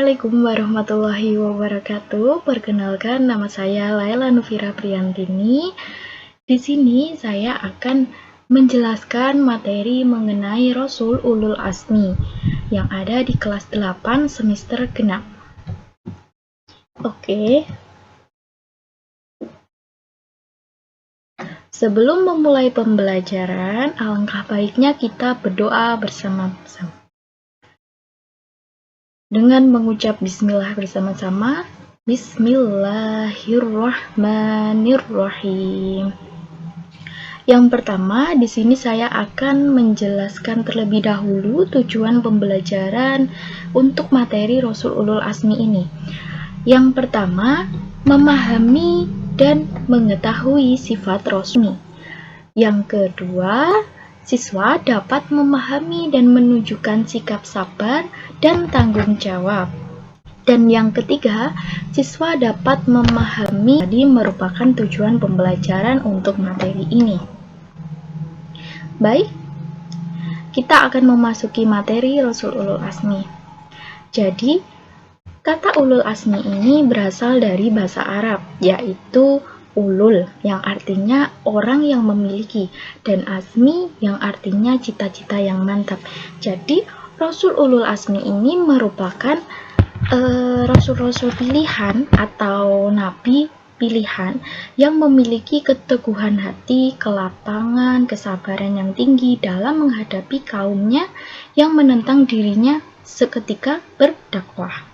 Assalamualaikum warahmatullahi wabarakatuh. Perkenalkan, nama saya Laila Nufira Priantini. Di sini saya akan menjelaskan materi mengenai Rasul Ulul Azmi yang ada di kelas 8 semester genap. Oke. Sebelum memulai pembelajaran, alangkah baiknya kita berdoa bersama-sama. Dengan mengucap bismillah bersama-sama. Bismillahirrahmanirrahim. Yang pertama, di sini saya akan menjelaskan terlebih dahulu tujuan pembelajaran untuk materi Rasul Ulul Azmi ini. Yang pertama, memahami dan mengetahui sifat Rasul. Yang kedua, siswa dapat memahami dan menunjukkan sikap sabar dan tanggung jawab. Dan yang ketiga, siswa dapat memahami tadi merupakan tujuan pembelajaran untuk materi ini. Baik, kita akan memasuki materi Rasul Ulul Azmi. Jadi, kata Ulul Azmi ini berasal dari bahasa Arab, yaitu ulul yang artinya orang yang memiliki, dan azmi yang artinya cita-cita yang mantap. Jadi Rasul Ulul Azmi ini merupakan rasul-rasul pilihan atau nabi pilihan yang memiliki keteguhan hati, kelapangan, kesabaran yang tinggi dalam menghadapi kaumnya yang menentang dirinya seketika berdakwah.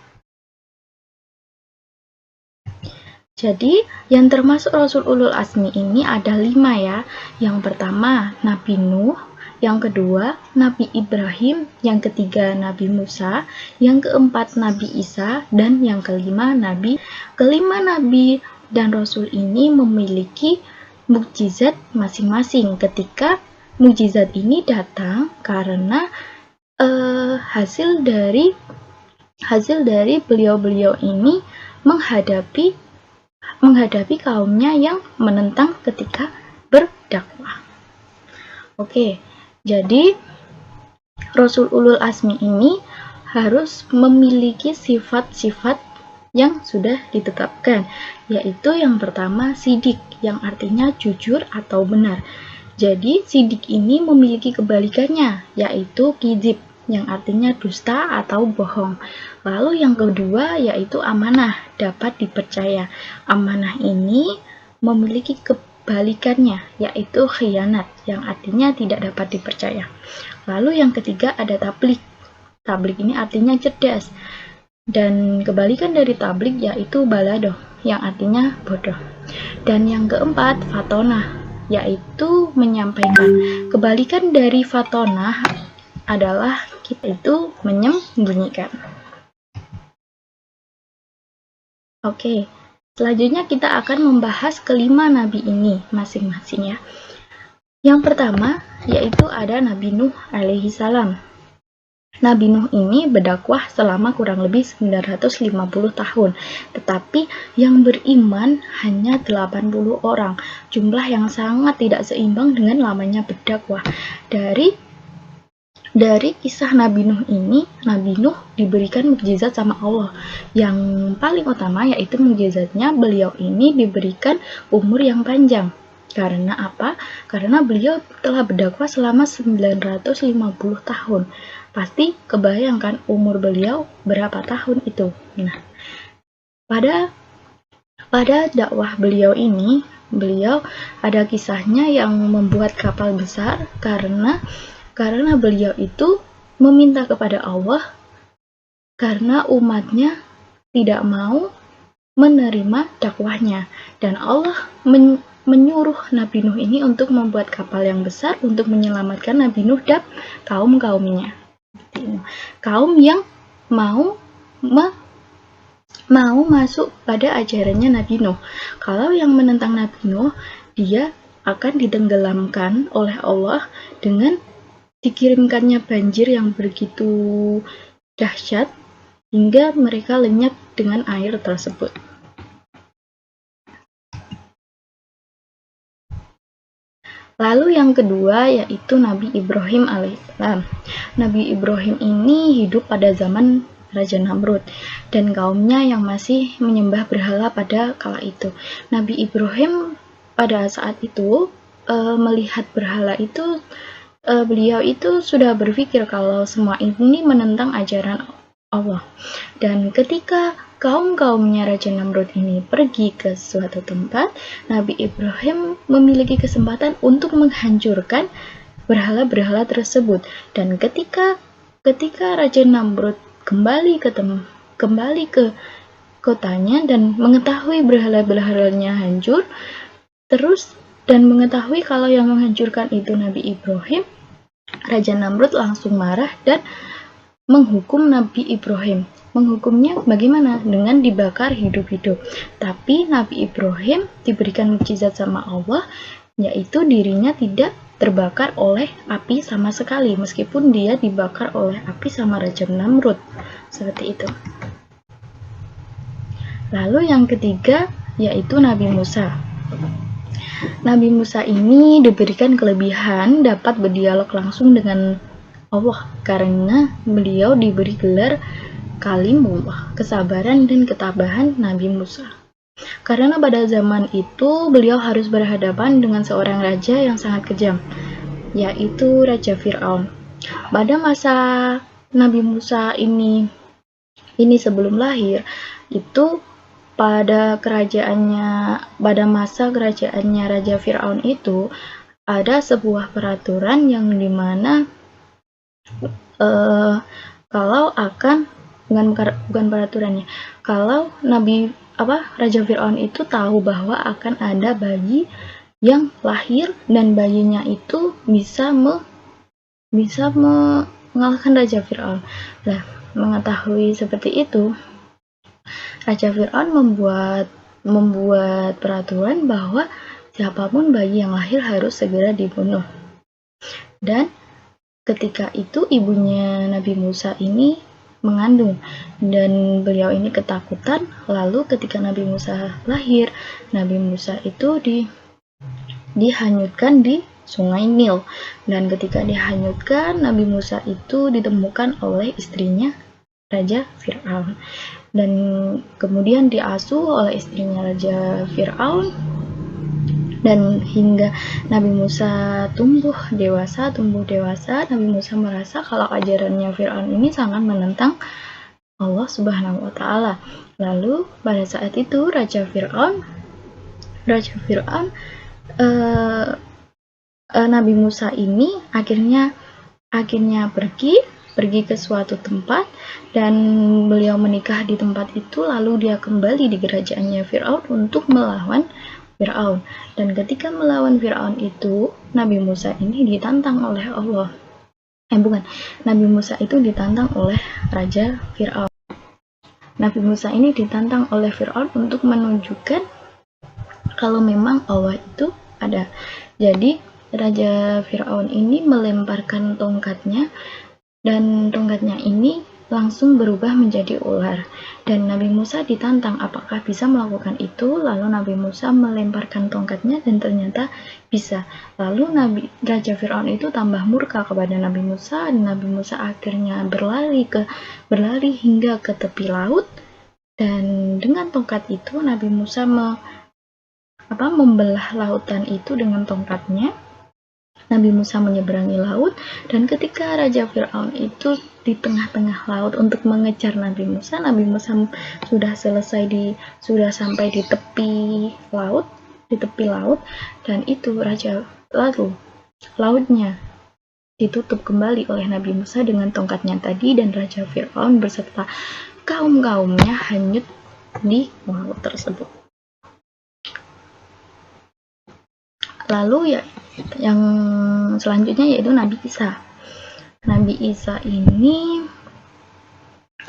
Jadi, yang termasuk Rasul Ulul Azmi ini ada 5 ya. Yang pertama, Nabi Nuh. Yang kedua, Nabi Ibrahim. Yang ketiga, Nabi Musa. Yang keempat, Nabi Isa. Dan yang kelima, Nabi. Kelima Nabi dan Rasul ini memiliki mukjizat masing-masing. Ketika mukjizat ini datang karena hasil dari beliau-beliau ini menghadapi kaumnya yang menentang ketika berdakwah. Oke, jadi Rasul Ulul Azmi ini harus memiliki sifat-sifat yang sudah ditetapkan, yaitu yang pertama sidik, yang artinya jujur atau benar. Jadi sidik ini memiliki kebalikannya, yaitu kizib, yang artinya dusta atau bohong. Lalu yang kedua yaitu amanah, dapat dipercaya. Amanah ini memiliki kebalikannya, yaitu khianat, yang artinya tidak dapat dipercaya. Lalu yang ketiga ada tablik. Tablik ini artinya cerdas. Dan kebalikan dari tablik yaitu baladoh, yang artinya bodoh. Dan yang keempat fatonah, yaitu menyampaikan. Kebalikan dari fatonah adalah kita itu menyembunyikan. Oke, selanjutnya kita akan membahas kelima nabi ini masing-masing ya. Yang pertama yaitu ada Nabi Nuh alaihi salam. Nabi Nuh ini berdakwah selama kurang lebih 950 tahun, tetapi yang beriman hanya 80 orang, jumlah yang sangat tidak seimbang dengan lamanya berdakwah. Dari kisah Nabi Nuh ini, Nabi Nuh diberikan mukjizat sama Allah. Yang paling utama yaitu mukjizatnya beliau ini diberikan umur yang panjang. Karena apa? Karena beliau telah berdakwah selama 950 tahun. Pasti kebayangkan umur beliau berapa tahun itu. Nah, pada dakwah beliau ini, beliau ada kisahnya yang membuat kapal besar karena beliau itu meminta kepada Allah karena umatnya tidak mau menerima dakwahnya, dan Allah menyuruh Nabi Nuh ini untuk membuat kapal yang besar untuk menyelamatkan Nabi Nuh dan kaum-kaumnya. Kaum yang mau masuk pada ajarannya Nabi Nuh. Kalau yang menentang Nabi Nuh, dia akan ditenggelamkan oleh Allah dengan dikirimkannya banjir yang begitu dahsyat hingga mereka lenyap dengan air tersebut. Lalu yang kedua yaitu Nabi Ibrahim alaihissalam. Nabi Ibrahim ini hidup pada zaman Raja Namrud dan kaumnya yang masih menyembah berhala pada kala itu. Nabi Ibrahim pada saat itu melihat berhala itu, beliau itu sudah berpikir kalau semua ini menentang ajaran Allah. Dan ketika kaum-kaumnya Raja Namrud ini pergi ke suatu tempat, Nabi Ibrahim memiliki kesempatan untuk menghancurkan berhala-berhala tersebut. Dan ketika Raja Namrud kembali ke kotanya dan mengetahui berhala-berhalanya hancur, terus dan mengetahui kalau yang menghancurkan itu Nabi Ibrahim, Raja Namrud langsung marah dan menghukum Nabi Ibrahim. Menghukumnya bagaimana? Dengan dibakar hidup-hidup. Tapi Nabi Ibrahim diberikan mukjizat sama Allah, yaitu dirinya tidak terbakar oleh api sama sekali, meskipun dia dibakar oleh api sama Raja Namrud. Seperti itu. Lalu yang ketiga yaitu Nabi Musa. Nabi Musa ini diberikan kelebihan dapat berdialog langsung dengan Allah karena beliau diberi gelar Kalimullah, kesabaran dan ketabahan Nabi Musa. Karena pada zaman itu beliau harus berhadapan dengan seorang raja yang sangat kejam, yaitu Raja Fir'aun. Pada masa Nabi Musa ini sebelum lahir, itu pada masa kerajaannya Raja Fir'aun itu ada sebuah peraturan yang dimana kalau akan bukan peraturannya, kalau Raja Fir'aun itu tahu bahwa akan ada bayi yang lahir dan bayinya itu bisa mengalahkan Raja Fir'aun. Nah, mengetahui seperti itu, Raja Fir'aun membuat peraturan bahwa siapapun bayi yang lahir harus segera dibunuh. Dan ketika itu ibunya Nabi Musa ini mengandung dan beliau ini ketakutan. Lalu ketika Nabi Musa lahir, Nabi Musa itu dihanyutkan di Sungai Nil, dan ketika dihanyutkan, Nabi Musa itu ditemukan oleh istrinya Raja Fir'aun dan kemudian diasuh oleh istrinya Raja Fir'aun, dan hingga Nabi Musa tumbuh dewasa, Nabi Musa merasa kalau ajarannya Fir'aun ini sangat menentang Allah Subhanahu wa Ta'ala. Lalu pada saat itu Raja Fir'aun Nabi Musa ini akhirnya pergi ke suatu tempat dan beliau menikah di tempat itu. Lalu dia kembali di kerajaannya Fir'aun untuk melawan Fir'aun. Dan ketika melawan Fir'aun itu, Nabi Musa ini ditantang oleh Allah. Nabi Musa itu ditantang oleh Raja Fir'aun. Nabi Musa ini ditantang oleh Fir'aun untuk menunjukkan kalau memang Allah itu ada. Jadi Raja Fir'aun ini melemparkan tongkatnya dan tongkatnya ini langsung berubah menjadi ular. Dan Nabi Musa ditantang apakah bisa melakukan itu. Lalu Nabi Musa melemparkan tongkatnya dan ternyata bisa. Lalu Raja Fir'aun itu tambah murka kepada Nabi Musa, dan Nabi Musa akhirnya berlari hingga ke tepi laut. Dan dengan tongkat itu Nabi Musa membelah lautan itu dengan tongkatnya. Nabi Musa menyeberangi laut, dan ketika Raja Fir'aun itu di tengah-tengah laut untuk mengejar Nabi Musa sudah sampai di tepi laut, dan itu lautnya ditutup kembali oleh Nabi Musa dengan tongkatnya tadi, dan Raja Fir'aun beserta kaum-kaumnya hanyut di laut tersebut. Lalu yang selanjutnya yaitu Nabi Isa. Nabi Isa ini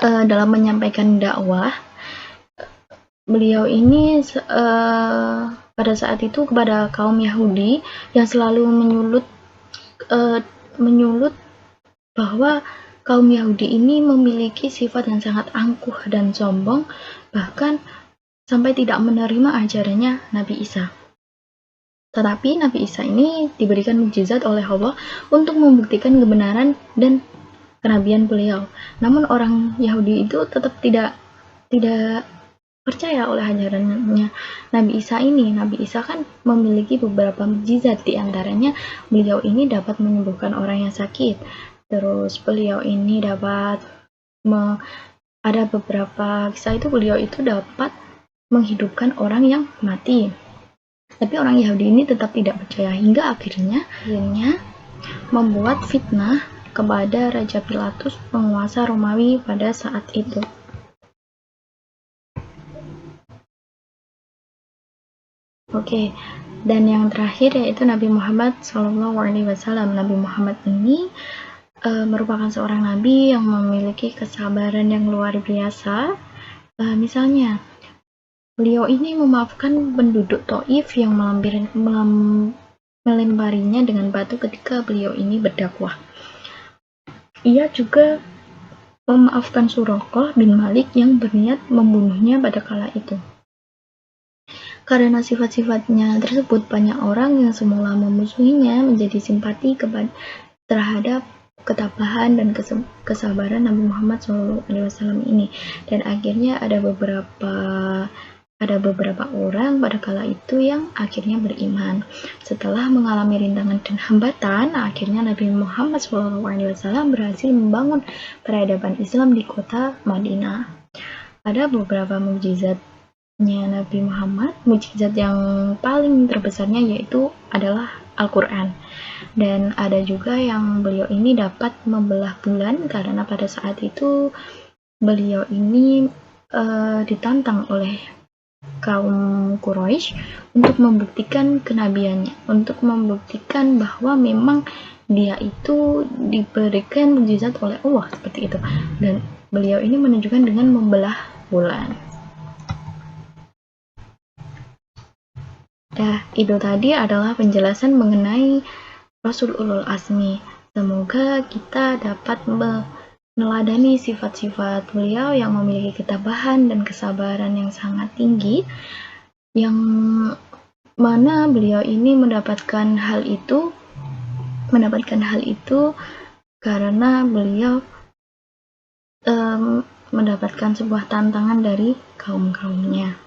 dalam menyampaikan dakwah, beliau ini pada saat itu kepada kaum Yahudi yang selalu menyulut bahwa kaum Yahudi ini memiliki sifat yang sangat angkuh dan sombong, bahkan sampai tidak menerima ajarannya Nabi Isa. Tetapi Nabi Isa ini diberikan mukjizat oleh Allah untuk membuktikan kebenaran dan kenabian beliau. Namun orang Yahudi itu tetap tidak percaya oleh ajarannya Nabi Isa ini. Nabi Isa kan memiliki beberapa mukjizat, di antaranya beliau ini dapat menyembuhkan orang yang sakit. Terus beliau ini dapat ada beberapa kisah itu beliau itu dapat menghidupkan orang yang mati. Tapi orang Yahudi ini tetap tidak percaya hingga akhirnya membuat fitnah kepada Raja Pilatus, penguasa Romawi pada saat itu. Oke, dan yang terakhir yaitu Nabi Muhammad SAW. Nabi Muhammad ini merupakan seorang nabi yang memiliki kesabaran yang luar biasa. Misalnya, beliau ini memaafkan penduduk Taif yang melemparinya dengan batu ketika beliau ini berdakwah. Ia juga memaafkan Suraqah bin Malik yang berniat membunuhnya pada kala itu. Karena sifat-sifatnya tersebut, banyak orang yang semula memusuhinya menjadi simpati terhadap ketabahan dan kesabaran Nabi Muhammad SAW ini. Dan akhirnya ada beberapa orang pada kala itu yang akhirnya beriman. Setelah mengalami rintangan dan hambatan, akhirnya Nabi Muhammad SAW berhasil membangun peradaban Islam di kota Madinah. Ada beberapa mukjizat Nabi Muhammad. Mukjizat yang paling terbesarnya yaitu adalah Al-Quran, dan ada juga yang beliau ini dapat membelah bulan karena pada saat itu beliau ini ditantang oleh kaum Quraisy untuk membuktikan kenabiannya, untuk membuktikan bahwa memang dia itu diberikan mukjizat oleh Allah seperti itu, dan beliau ini menunjukkan dengan membelah bulan. Ya, itu tadi adalah penjelasan mengenai Rasul Ulul Azmi. Semoga kita dapat meneladani sifat-sifat beliau yang memiliki ketabahan dan kesabaran yang sangat tinggi, yang mana beliau ini mendapatkan hal itu karena beliau mendapatkan sebuah tantangan dari kaum-kaumnya.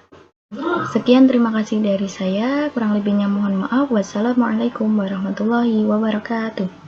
Sekian, terima kasih dari saya. Kurang lebihnya mohon maaf. Wassalamualaikum warahmatullahi wabarakatuh.